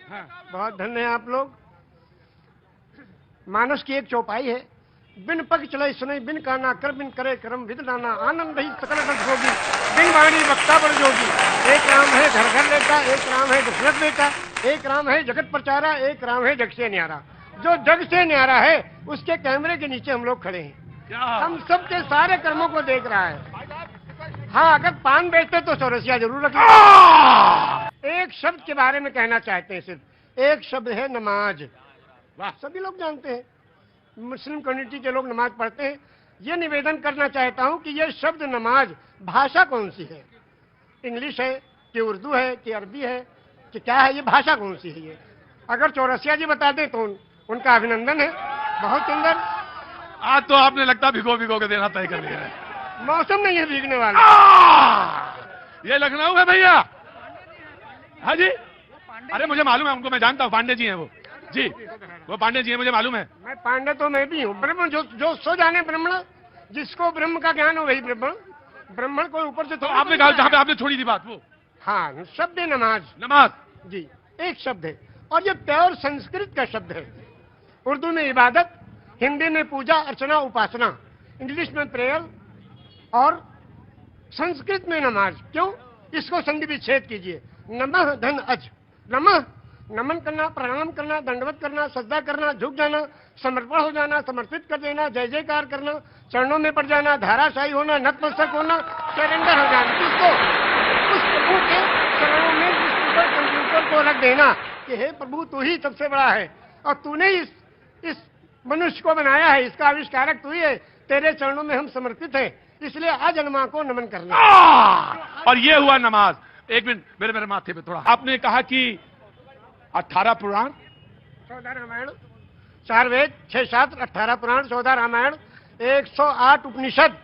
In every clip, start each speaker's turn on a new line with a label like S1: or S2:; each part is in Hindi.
S1: बहुत धन्य है आप लोग। मानस की एक चौपाई है, बिन पग चले सुने बिन काना कर बिन करे कर्म विद नाना आनंद ही सकल रस होगी बिन वाणी वक्ता बड़ जोगी। एक राम है घर घर लेता, एक राम है दशरथ बेटा, एक राम है जगत प्रचारा, एक राम है जग से न्यारा। जो जग से न्यारा है उसके कैमरे के नीचे हम लोग खड़े हैं, हम सबके सारे कर्मों को देख रहा है। हाँ, अगर पान बेचते तो चौरसिया जरूर रखें। एक शब्द के बारे में कहना चाहते हैं, सिर्फ एक शब्द है नमाज। वाह, सभी लोग जानते हैं, मुस्लिम कम्युनिटी के लोग नमाज पढ़ते हैं। ये निवेदन करना चाहता हूं कि ये शब्द नमाज भाषा कौन सी है? इंग्लिश है कि उर्दू है कि अरबी है कि क्या है? ये भाषा कौन सी है? ये अगर चौरसिया जी बता दें तो उनका अभिनंदन है। बहुत सुंदर।
S2: आज तो आपने लगता भिगो भिगो के देना तय कर लिया है।
S1: मौसम नहीं है भीगने वाला।
S2: ये लखनऊ है भैया। हाँ जी, अरे मुझे मालूम है उनको, मैं जानता हूँ, पांडे जी हैं वो जी, वो पांडे जी हैं, मुझे मालूम है।
S1: मैं पांडे तो मैं भी हूँ। ब्रह्म जो सो जाने ब्राह्मण, जिसको ब्रह्म का ज्ञान हो वही ब्रह्मण। ब्राह्मण को ऊपर से
S2: तो आपने कहा जहाँ पे आपने छोड़ी थी बात वो।
S1: हाँ, शब्द है नमाज।
S2: नमाज
S1: जी, एक शब्द है और ये प्योर संस्कृत का शब्द है। उर्दू में इबादत, हिंदी में पूजा अर्चना उपासना, इंग्लिश में प्रेयर और संस्कृत में नमाज। क्यों? इसको संधि विच्छेद कीजिए। नमः धन अज। नमः नमन करना, प्रणाम करना, दंडवत करना, सजदा करना, झुक जाना, समर्पण हो जाना, समर्पित कर देना, जय जयकार करना, चरणों में पड़ जाना, धाराशाही होना, नतमस्तक होना, सरेंडर हो जाना। किसको? उस प्रभु के चरणों में जिस कंप्यूटर को रख देना कि हे प्रभु तू ही सबसे बड़ा है और तूने इस मनुष्य को बनाया है, इसका आविष्कारक तू ही है, तेरे चरणों में हम समर्पित हैं, इसलिए अजन्मा को नमन करना।
S2: और ये हुआ नमाज। एक मिनट, मेरे माथे पे थोड़ा। आपने कहा कि 18 पुराण,
S1: 14 रामायण, 4 वेद, 6 शास्त्र, 18 पुराण, 14 रामायण, 108 उपनिषद।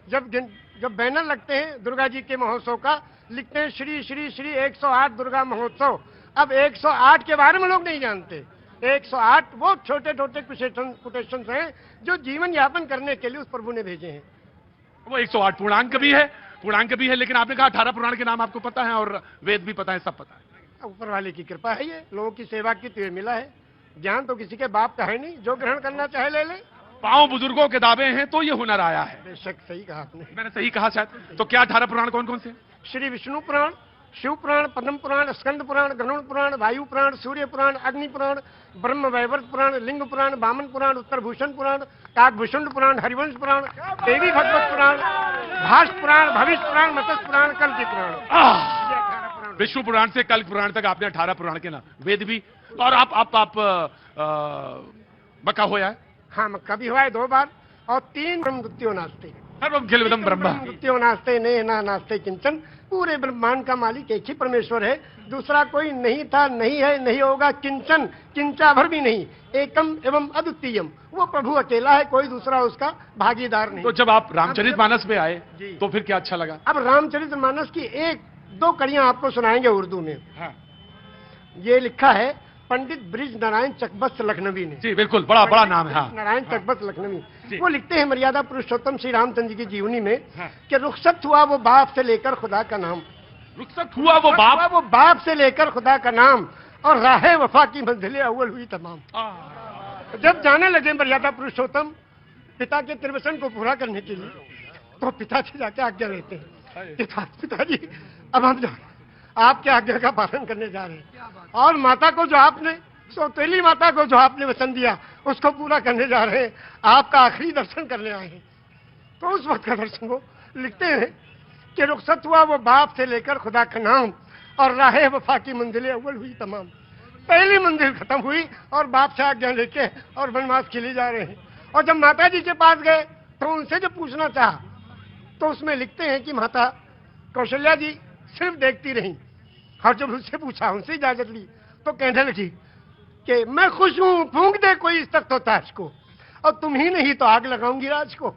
S1: जब बैनर लगते हैं दुर्गा जी के महोत्सव का, लिखते हैं श्री श्री श्री 108 दुर्गा महोत्सव। अब 108 के बारे में लोग नहीं जानते। 108 वो छोटे छोटे कोटेशंस हैं जो जीवन यापन करने के लिए उस प्रभु ने भेजे हैं।
S2: वो 108 पूर्णांक भी है, लेकिन आपने कहा 18 पुराण के नाम आपको पता है और वेद भी पता है, सब पता है।
S1: ऊपर वाले की कृपा है, ये लोगों की सेवा की तो मिला है। ज्ञान तो किसी के बाप का है नहीं, जो ग्रहण करना चाहे ले ले।
S2: पांव बुजुर्गों के दावे हैं तो ये हुनर आया है।
S1: बेशक सही कहा आपने।
S2: मैंने सही कहा शायद। तो क्या 18 पुराण कौन कौन से?
S1: श्री विष्णु पुराण, शिव पुराण, पद्म पुराण, स्कंद पुराण, गरुड़ पुराण, वायु पुराण, सूर्य पुराण, अग्नि पुराण, ब्रह्म वैवर्त पुराण, लिंग पुराण, वामन पुराण, उत्तर भूषण पुराण, काकभूषण पुराण, हरिवंश पुराण, देवी भगवत पुराण, भाष पुराण, भविष्य पुराण, मत्स्य पुराण, कल्कि पुराण।
S2: विष्णु पुराण से कल्कि पुराण तक आपने 18 पुराण के नाम, वेद भी। और आप मक्का होया है?
S1: हाँ, मक्का भी हुआ है 2 बार। और 3 ब्रह्मद्वितीयो नास्ते,
S2: सर्वम
S1: ब्रह्मद्वितीयो नास्ते ने ना नास्ते किंचन। पूरे ब्रह्मांड का मालिक एक ही परमेश्वर है, दूसरा कोई नहीं था, नहीं है, नहीं होगा, किंचन, किंचा भर भी नहीं। एकम एवं अद्वितीयम, वो प्रभु अकेला है, कोई दूसरा उसका भागीदार नहीं।
S2: तो जब आप रामचरितमानस पे आए तो फिर क्या अच्छा लगा?
S1: अब रामचरितमानस की 1-2 कड़ियां आपको सुनाएंगे उर्दू में।
S2: हाँ।
S1: ये लिखा है पंडित ब्रिज नारायण चकबस्त लखनवी ने।
S2: जी बिल्कुल, बड़ा नाम है। हाँ।
S1: नारायण चकबस्त लखनवी, वो लिखते हैं मर्यादा पुरुषोत्तम श्री रामचंद्र जी की जीवनी में कि रुखसत हुआ वो बाप से लेकर खुदा का नाम।
S2: रुखसत हुआ वो
S1: बाप से लेकर खुदा का नाम, और राहे वफा की मंजिलें अव्वल हुई तमाम। जब जाने लगे मर्यादा पुरुषोत्तम पिता के त्रिवचन को पूरा करने के लिए, तो पिता से जाके आज्ञा लेते हैं, पिताजी अब हम आपके आज्ञा का पालन करने जा रहे हैं, और माता को जो आपने, सौतेली माता को जो आपने वचन दिया उसको पूरा करने जा रहे हैं, आपका आखिरी दर्शन करने आए हैं। तो उस वक्त का दर्शन वो लिखते हैं कि रुखसत हुआ वो बाप से लेकर खुदा का नाम, और राहे वफा की मंजिलें अव्वल हुई तमाम। पहली मंजिल खत्म हुई और बाप से आज्ञा लेके और वनवास के लिए जा रहे हैं। और जब माता जी के पास गए तो उनसे जब पूछना चाहा तो उसमें लिखते हैं कि माता कौशल्या जी सिर्फ देखती रही, और जब उससे पूछा, उनसे इजाजत ली, तो कहने लगी कि मैं खुश हूं, फूंक दे कोई इस तक तो ताज को, और तुम ही नहीं तो आग लगाऊंगी राज को।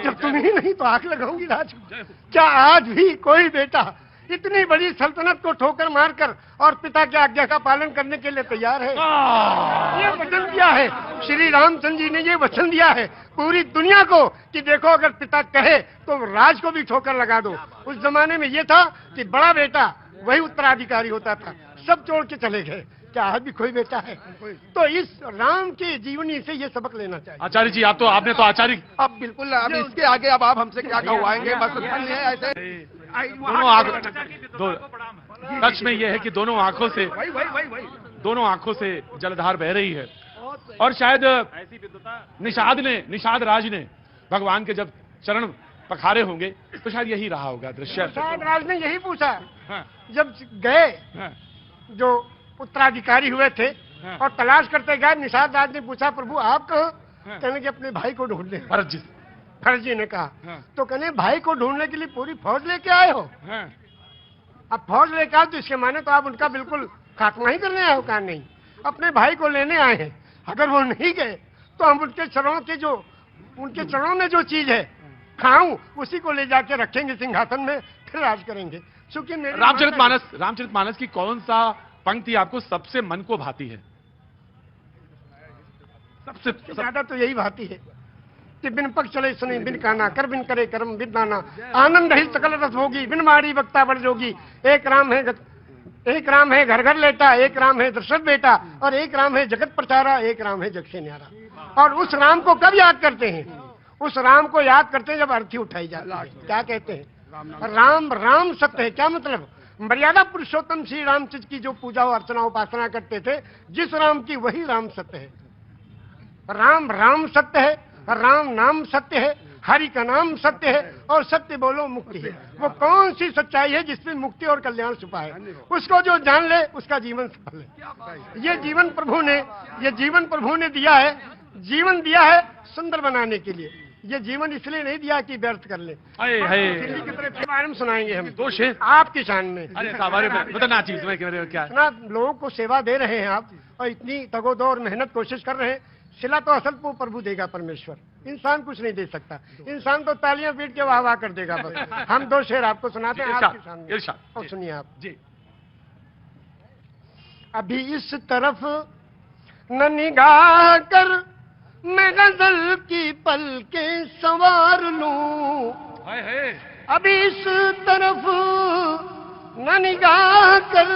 S1: जब तुम ही नहीं तो आग लगाऊंगी राज को। क्या आज भी कोई बेटा इतनी बड़ी सल्तनत को ठोकर मारकर और पिता की आज्ञा का पालन करने के लिए तैयार है? ये वचन दिया है श्री रामचंद्र जी ने, ये वचन दिया है पूरी दुनिया को कि देखो अगर पिता कहे तो राज को भी ठोकर लगा दो। उस जमाने में ये था कि बड़ा बेटा वही उत्तराधिकारी होता था। सब छोड़ के चले गए, क्या आज भी कोई बेटा है? तो इस राम की जीवनी से ये सबक लेना चाहिए।
S2: आचार्य जी आपने तो आचार्य
S3: अब बिल्कुल, अब इसके आगे अब आप हमसे क्या कहवाएंगे? बस इतना ही है ऐसे।
S2: दोनों आंखों सच में यह है कि दोनों आंखों से जलधार बह रही है। और शायद निषाद राज ने भगवान के जब चरण पखारे होंगे तो शायद यही रहा होगा दृश्य।
S1: निषाद राज ने यही पूछा
S2: हाँ,
S1: जब गए,
S2: हाँ,
S1: जो उत्तराधिकारी हुए थे
S2: हाँ।
S1: और तलाश करते गए, निषाद राज ने पूछा प्रभु आप कहाँ?
S2: हाँ।
S1: कहने के अपने भाई को ढूंढने।
S2: भरत जी
S1: ने कहा
S2: हाँ।
S1: तो कहने भाई को ढूंढने के लिए पूरी फौज लेके आए हो?
S2: हाँ,
S1: अब फौज लेकर आओ तो इसके माने तो आप उनका बिल्कुल खात्मा ही करने आए हो? कहा नहीं, अपने भाई को लेने आए हैं। अगर वो नहीं गए तो हम उनके चरणों में जो चीज है खाऊं, उसी को ले जाके रखेंगे सिंहासन में, फिर राज करेंगे। क्योंकि
S2: रामचरितमानस की कौन सा पंक्ति आपको सबसे मन को भाती है? सबसे
S1: ज्यादा तो यही भाती है कि बिन पग चले सुने बिन काना, कर बिन करे कर्म बिन दाना, आनंद ही सकल रस होगी, बिन मारी वक्ता बड़ जोगी। एक राम है घर घर लेटा, एक राम है दशरथ बेटा, और एक राम है जगत प्रचारा, एक राम है जग से न्यारा। और उस राम को कब याद करते हैं? उस राम को याद करते हैं जब अर्थी उठाई जाती है। क्या कहते हैं? राम सत्य है। क्या मतलब? मर्यादा पुरुषोत्तम श्री रामचंद्र की जो पूजा अर्चना उपासना करते थे, जिस राम की वही राम सत्य है। राम सत्य है, राम नाम सत्य है, हरि का नाम सत्य है, और सत्य बोलो मुक्ति है। वो कौन सी सच्चाई है जिसमें मुक्ति और कल्याण छुपा है? उसको जो जान ले उसका जीवन सफल है। ये जीवन प्रभु ने दिया है, जीवन दिया है सुंदर बनाने के लिए। ये जीवन इसलिए नहीं दिया कि व्यर्थ कर ले। दिल्ली की तरफ बारे में सुनाएंगे हम
S2: दो शेर
S1: आपकी शान में।
S2: अरे हमारे बताना चीज में क्या
S1: इतना लोगों को सेवा दे रहे हैं आप, और इतनी तगोदो और मेहनत कोशिश कर रहे हैं। सिला तो असल को प्रभु देगा परमेश्वर, इंसान कुछ नहीं दे सकता। इंसान तो तालियां पीट के वाह वाह कर देगा बस। हम दो शेर आपको सुनाते हैं आपकी शान में, और सुनिए आप
S2: जी।
S1: अभी इस तरफ न निगाह कर मैं गजल की पलकें संवार लूं, अभी इस तरफ न निगाह कर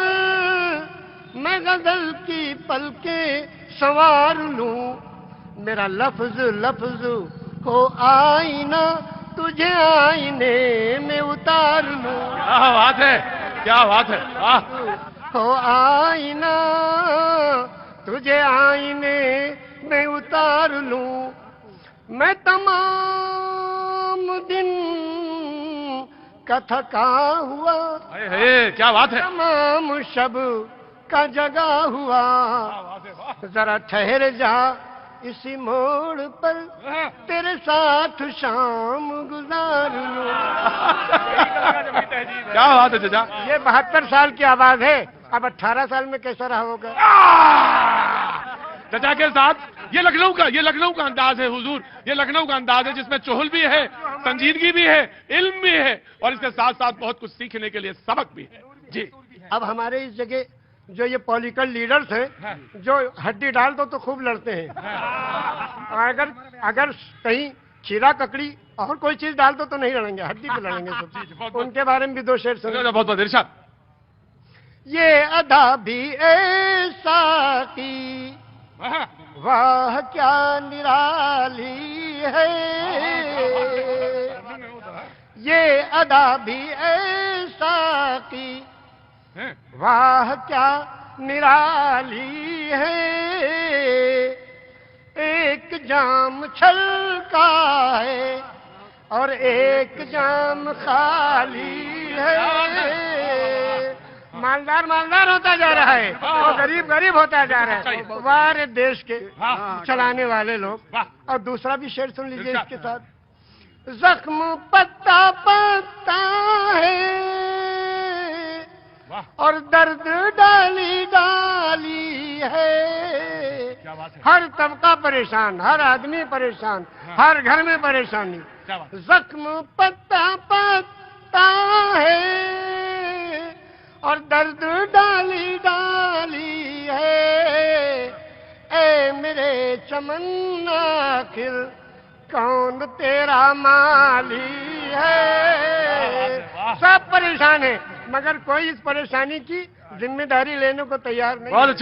S1: मैं गजल की पलकें संवार लूं। मेरा लफ्ज हो आईना, तुझे आईने में उतार लूं।
S2: क्या बात है
S1: हो आईना, तुझे आईने में उतार लूं। मैं तमाम दिन का थका हुआ,
S2: क्या बात है,
S1: तमाम शब का जगा हुआ, जरा ठहर जा इसी मोड़ पर, तेरे साथ शाम गुजार लूं।
S2: क्या बात है चाचा।
S1: ये 72 साल की आवाज है, अब 18 साल में कैसा रहा होगा?
S2: चाचा के साथ ये लखनऊ का अंदाज है हुजूर, ये लखनऊ का अंदाज है जिसमें चुहल भी है, संजीदगी भी है, इल्म भी है, और इसके साथ साथ बहुत कुछ सीखने के लिए सबक भी है। जी,
S1: अब हमारे इस जगह जो ये पॉलिटिकल लीडर्स हैं, जो हड्डी डाल दो तो खूब लड़ते हैं, और अगर कहीं खीरा ककड़ी और कोई चीज डाल दो तो नहीं लड़ेंगे, हड्डी पे लड़ेंगे सब। उनके बारे में भी दो शेर सुनिए।
S2: बहुत बहुत इरशाद।
S1: ये अदा भी ऐसा की वाह क्या निराली है, ये अदा भी ऐसा की वाह क्या निराली है। एक जाम छलका है और एक जाम खाली है। मालदार होता जा रहा है और गरीब होता जा रहा है। वाह रे देश के चलाने वाले लोग। और दूसरा भी शेर सुन लीजिए इसके साथ। जख्म पत्ता पत्ता है और दर्द डाली डाली है। हर तबका परेशान, हर आदमी परेशान, हर घर में परेशानी। जख्म पत्ता पत्ता है और दर्द डाली डाली है। ए मेरे चमन आखिर कौन तेरा माली है। सब परेशान है, मगर कोई इस परेशानी की जिम्मेदारी लेने को तैयार नहीं।
S2: बहुत अच्छा।